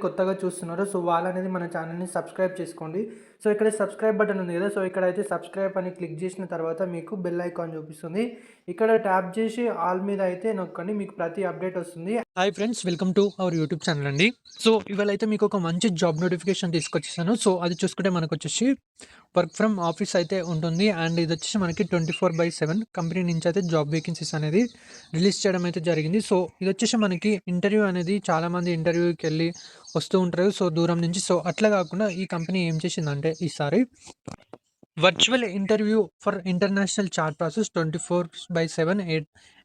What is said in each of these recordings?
కొత్తగా చూస్తున్నారో సో వాళ్ళనేది మన ఛానల్‌ని సబ్స్క్రైబ్ చేసుకోండి. సో ఇక్కడ సబ్స్క్రైబ్ బటన్ ఉంది గదా! సో ఇక్కడైతే సబ్స్క్రైబ్ అని క్లిక్ చేసిన తర్వాత మీకు బెల్ ఐకాన్ చూపిస్తుంది. ఇక్కడ ట్యాప్ చేసి ఆల్ మీద అయితే నొక్కండి. మీకు ప్రతి అప్డేట్ వస్తుంది. Hi friends, welcome to our YouTube channel అండి. సో ఇవాళైతే మీకు ఒక మంచి జాబ్ నోటిఫికేషన్ తీసుకొచ్చేసాను. సో అది చూసుకుంటే మనకొచ్చేసి వర్క్ ఫ్రమ్ ఆఫీస్ అయితే ఉంటుంది. అండ్ ఇదొచ్చేసి మనకి 24/7 కంపెనీ నుంచి అయితే జాబ్ వేకెన్సీస్ అనేది రిలీజ్ చేయడం అయితే జరిగింది. సో ఇదొచ్చేసి మనకి ఇంటర్వ్యూ అనేది చాలామంది ఇంటర్వ్యూకెళ్ళి వస్తూ ఉంటారు. సో దూరం నుంచి. సో అట్లా కాకుండా ఈ కంపెనీ ఏం చేసిందంటే ఈసారి virtual interview for international chat process 24/7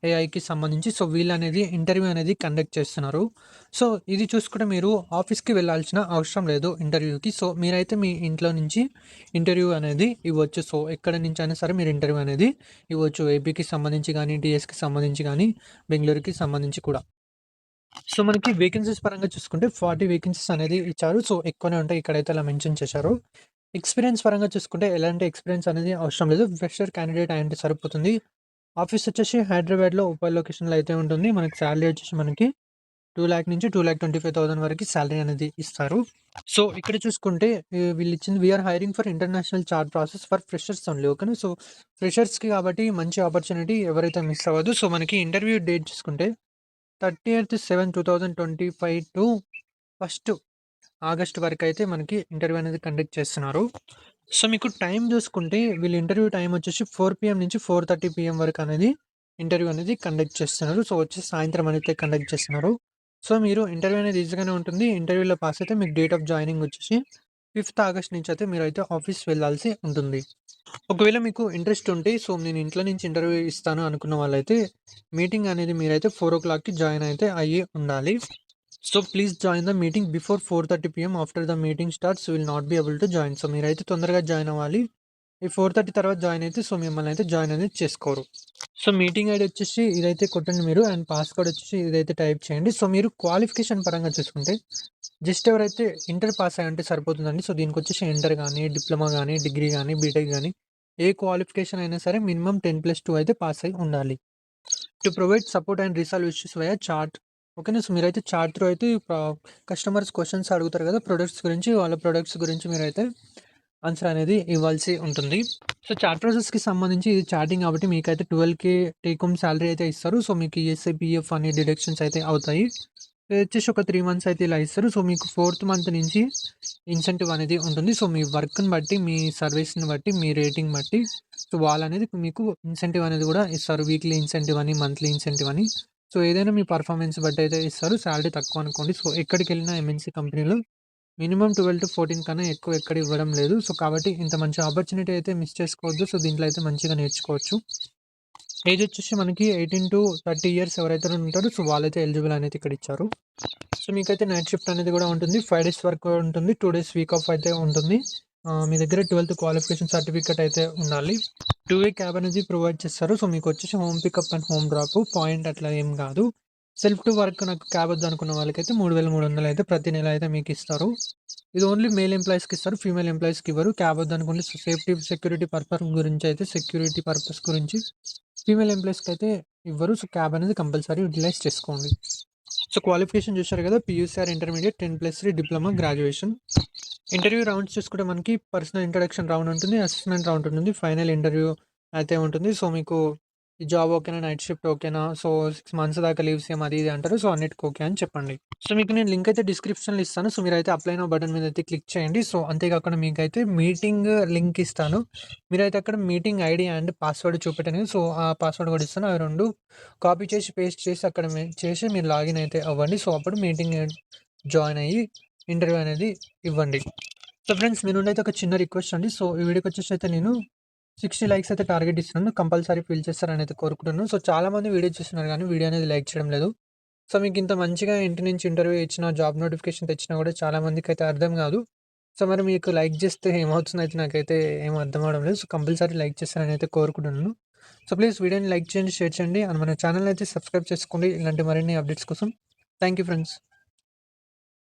ఏఐకి సంబంధించి సో వీళ్ళనేది ఇంటర్వ్యూ అనేది కండక్ట్ చేస్తున్నారు. సో ఇది చూసుకుంటే మీరు ఆఫీస్‌కి వెళ్ళాల్సిన అవసరం లేదు ఇంటర్వ్యూకి. సో మీరైతే మీ ఇంట్లో నుంచి ఇంటర్వ్యూ అనేది ఇవ్వచ్చు. సో ఎక్కడి నుంచైనా సరే మీరు ఇంటర్వ్యూ అనేది ఇవ్వచ్చు. ఏపీకి సంబంధించి గానీ, టీఎస్‌కి సంబంధించి గానీ, బెంగుళూరుకి సంబంధించి కూడా. సో మనకి వేకెన్సీస్ పరంగా చూసుకుంటే 40 వేకెన్సీస్ అనేది ఇచ్చారు. సో ఎక్కువనే ఉంటాయి. ఇక్కడైతే అలా మెన్షన్ చేశారు. ఎక్స్‌పీరియన్స్ పరంగా చూసుకుంటే ఎలాంటి ఎక్స్‌పీరియన్స్ అనేది అవసరం లేదు. ఫ్రెషర్ క్యాండిడేట్ అయుంటే సరిపోతుంది. ఆఫీస్ వచ్చేసి హైదరాబాద్‌లో ఉప్పల్ లొకేషన్‌లో అయితే ఉంటుంది. మనకి సాలరీ వచ్చేసి మనకి 2,00,000 నుంచి 2,25,000 వరకు సాలరీ అనేది ఇస్తారు. సో ఇక్కడ చూసుకుంటే వీళ్ళిచ్చింది we're hiring for international chat process for freshers only. ఓకేనా. సో ఫ్రెషర్స్‌కి కాబట్టి మంచి ఆపర్చునిటీ, ఎవరైతే మిస్ అవ్వద్దు. సో మనకి ఇంటర్వ్యూ డేట్ చూసుకుంటే 30/7/2025 టు 1 ఆగస్ట్ వరకైతే మనకి ఇంటర్వ్యూ అనేది కండక్ట్ చేస్తున్నారు. సో మీకు టైం చూసుకుంటే వీళ్ళ ఇంటర్వ్యూ టైం వచ్చేసి 4 PM నుంచి 4:30 PM వరకు అనేది ఇంటర్వ్యూ అనేది కండక్ట్ చేస్తున్నారు. సో వచ్చేసి సాయంత్రం అయితే కండక్ట్ చేస్తున్నారు. సో మీరు ఇంటర్వ్యూ అనేది ఈజీగానే ఉంటుంది. ఇంటర్వ్యూలో పాస్ అయితే మీకు డేట్ ఆఫ్ జాయినింగ్ వచ్చేసి 5th ఆగస్ట్ నుంచి అయితే మీరైతే ఆఫీస్ వెళ్ళాల్సి ఉంటుంది. ఒకవేళ మీకు ఇంట్రెస్ట్ ఉంటే సో నేను ఇంట్లో నుంచి ఇంటర్వ్యూ ఇస్తాను అనుకున్న వాళ్ళైతే మీటింగ్ అనేది మీరైతే 4:00కి జాయిన్ అయితే అయ్యి ఉండాలి. So please join the meeting before 4:30 PM. After the meeting starts will not be able to join. So మీరైతే తొందరగా జాయిన్ అవ్వాలి. ఈ 4:30 తర్వాత జాయిన్ అయితే సో మిమ్మల్ని అయితే జాయిన్ అనేది చేసుకోరు. సో మీటింగ్ ఐడి వచ్చేసి ఇదైతే కొట్టండి మీరు. అండ్ పాస్‌వర్డ్ వచ్చేసి ఇదైతే టైప్ చేయండి. సో మీరు క్వాలిఫికేషన్ పరంగా చూసుకుంటే జస్ట్ ఎవరైతే ఇంటర్ పాస్ అయ్యి ఉంటే సరిపోతుందండి. సో దీనికొచ్చేసి ఇంటర్ గానీ, డిప్లొమా గానీ, డిగ్రీ గానీ, బీటెక్ గానీ ఏ క్వాలిఫికేషన్ అయినా సరే మినిమమ్ 10+2 అయితే పాస్ అయ్యి ఉండాలి. To provide support and resolve issues via chat. ఓకేనా. సో మీరైతే చాట్ త్రూ అయితే కస్టమర్స్ క్వెషన్స్ అడుగుతారు కదా ప్రొడక్ట్స్ గురించి, వాళ్ళ ప్రొడక్ట్స్ గురించి మీరైతే ఆన్సర్ అనేది ఇవ్వాల్సి ఉంటుంది. సో చాట్ ప్రాసెస్‌కి సంబంధించి ఇది చాటింగ్ కాబట్టి మీకైతే 12,000 టేక్ హోమ్ సాలరీ అయితే ఇస్తారు. సో మీకు ఈఎస్ఐ, పీఎఫ్ అనే డిడక్షన్స్ అయితే అవుతాయి. ఇది వచ్చేసి ఒక 3 మంత్స్ అయితే ఇలా ఇస్తారు. సో మీకు 4th మంత్ నుంచి ఇన్సెంటివ్ అనేది ఉంటుంది. సో మీ వర్క్‌ని బట్టి, మీ సర్వీస్‌ని బట్టి, మీ రేటింగ్ బట్టి సో వాళ్ళనేది మీకు ఇన్సెంటివ్ అనేది కూడా ఇస్తారు. వీక్లీ ఇన్సెంటివ్ అని, మంత్లీ ఇన్సెంటివ్ అని. సో ఏదైనా మీ పర్ఫార్మెన్స్ బట్టి అయితే ఇస్తారు. సాలరీ తక్కువ అనుకోండి. సో ఎక్కడికెళ్ళినా ఎంఎన్‌సీ కంపెనీలో మినిమమ్ 12-14 కన్నా ఎక్కువ ఎక్కడ ఇవ్వడం లేదు. సో కాబట్టి ఇంత మంచి ఆపర్చునిటీ అయితే మిస్ చేసుకోవద్దు. సో దీంట్లో అయితే మంచిగా నేర్చుకోవచ్చు. ఏజ్ వచ్చేసి మనకి 18-30 ఇయర్స్ ఎవరైతే ఉంటారో సో వాళ్ళైతే ఎలిజిబుల్ అనేది ఇక్కడ ఇచ్చారు. సో మీకైతే నైట్ షిఫ్ట్ అనేది కూడా ఉంటుంది. 5 డేస్ వరకు ఉంటుంది. 2 డేస్ వీక్ ఆఫ్ అయితే ఉంటుంది. మీ దగ్గర 12th క్వాలిఫికేషన్ సర్టిఫికేట్ అయితే ఉండాలి. 2 వే క్యాబ్ అనేది ప్రొవైడ్ చేస్తారు. సో మీకు వచ్చేసి home pickup and home drop point అట్లా ఏం కాదు. సెల్ఫ్ టు వర్క్ నాకు క్యాబ్ వద్దనుకున్న వాళ్ళకైతే 3,300 అయితే ప్రతి నెల అయితే మీకు ఇస్తారు. ఇది ఓన్లీ మేల్ ఎంప్లాయీస్‌కి ఇస్తారు. ఫీమేల్ ఎంప్లాయీస్‌కి ఇవ్వరు. క్యాబ్ వద్దనుకుంటే సేఫ్టీ, సెక్యూరిటీ పర్పస్ గురించి అయితే సెక్యూరిటీ పర్పస్ గురించి ఫీమేల్ ఎంప్లాయీస్‌కి అయితే ఇవ్వరు. సో క్యాబ్ అనేది కంపల్సరీ యుటిలైజ్ చేసుకోండి. సో క్వాలిఫికేషన్ చూశారు కదా. PUC or intermediate 10+3 diploma, graduation. Interview rounds చూసుకుంటే మనకి పర్సనల్ ఇంట్రడక్షన్ రౌండ్ ఉంటుంది. అసెస్మెంట్ రౌండ్ ఉంటుంది. ఫైనల్ ఇంటర్వ్యూ అయితే ఉంటుంది. సో మీకు ఈ జాబ్ ఓకేనా? నైట్ షిఫ్ట్ ఓకేనా? సో 6 మంత్స్ దాకా లీవ్స్ ఏం అది ఇది అంటారు. సో అన్నిటికి ఓకే అని చెప్పండి. సో మీకు నేను లింక్ అయితే డిస్క్రిప్షన్‌లో ఇస్తాను. సో మీరైతే అప్లై నౌ బటన్ మీద అయితే క్లిక్ చేయండి. సో అంతేకాకుండా మీకైతే మీటింగ్ లింక్ ఇస్తాను. మీరైతే అక్కడ మీటింగ్ ఐడీ అండ్ పాస్వర్డ్ చూపెట్టండి. సో ఆ పాస్వర్డ్ కూడా ఇస్తాను. అవి 2 కాపీ చేసి, పేస్ట్ చేసి అక్కడ చేసి మీరు లాగిన్ అయితే అవ్వండి. సో అప్పుడు మీటింగ్ జాయిన్ అయ్యి ఇంటర్వ్యూ అనేది ఇవ్వండి. సో ఫ్రెండ్స్ మీ నుండి అయితే ఒక చిన్న రిక్వెస్ట్ అండి. సో ఈ వీడియోకి వచ్చేసి అయితే నేను 60 లైక్స్ అయితే టార్గెట్ ఇస్తున్నాను. కంపల్సరీ ఫిల్ చేస్తారని అయితే కోరుకుంటున్నాను. సో చాలామంది వీడియో చూస్తున్నారు కానీ వీడియో అనేది లైక్ చేయడం లేదు. సో మీకు ఇంత మంచిగా ఇంటి నుంచి ఇంటర్వ్యూ ఇచ్చిన, జాబ్ నోటిఫికేషన్ తెచ్చినా కూడా చాలామందికి అయితే అర్థం కాదు. సో మరి మీకు లైక్ చేస్తే ఏమవుతుందో అయితే నాకైతే ఏం అర్థం అవ్వడం లేదు. సో కంపల్సరీ లైక్ చేస్తారని అయితే కోరుకుంటున్నాను. సో ప్లీజ్ వీడియోని లైక్ చేయండి, షేర్ చేయండి. అండ్ మన ఛానల్ అయితే సబ్స్క్రైబ్ చేసుకోండి ఇలాంటి మరిన్ని అప్డేట్స్ కోసం. Thank you friends.